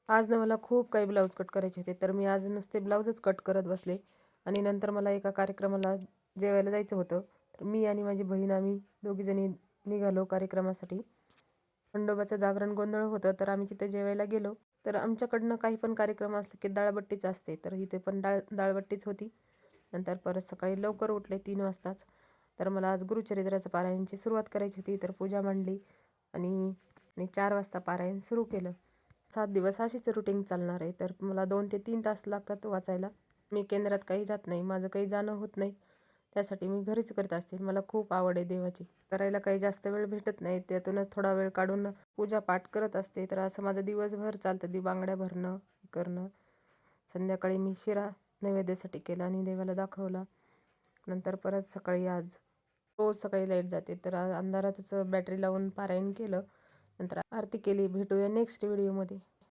आज ना मला खूप काही ब्लाऊज कट करायचे होते, तर मी आज नुसते ब्लाऊजच कट करत बसले. आणि नंतर मला एका कार्यक्रमाला जेवायला जायचं होतं. तर मी आणि माझी बहीण आम्ही दोघीजणी निघालो कार्यक्रमासाठी. खंडोबाचं जागरण गोंधळ होतं, तर आम्ही तिथे जेवायला गेलो. तर आमच्याकडनं काही पण कार्यक्रम असले की डाळबट्टीच असते, तर इथे पण डाळबट्टीच होती. नंतर परत सकाळी लवकर उठले 3 वाजताच. तर मला आज गुरुचरित्राचं पारायणाची सुरुवात करायची होती, तर पूजा मांडली आणि आणि 4 वाजता पारायण सुरू केलं. 7 दिवस अशीच रुटीन चालणार आहे. तर मला 2 ते 3 तास लागतात वाचायला. मी केंद्रात काही जात नाही, माझं काही जाणं होत नाही. त्यासाठी मी घरीच करत असते. मला खूप आवड आहे देवाची. करायला काही जास्त वेळ भेटत नाही. त्यातूनच थोडा वेळ काढून पूजा पाठ करत असते. तर असं माझं दिवसभर चालतं. बांगड्या भरणं, हे करणं. संध्याकाळी मी शिरा नैवेद्यासाठी केला आणि देवाला दाखवला. नंतर परत सकाळी आज रोज सकाळी लाईट जाते, तर आज अंधारातच बॅटरी लावून पारायण केलं. नंतर आरती केली. भेटूया नेक्स्ट व्हिडिओमध्ये.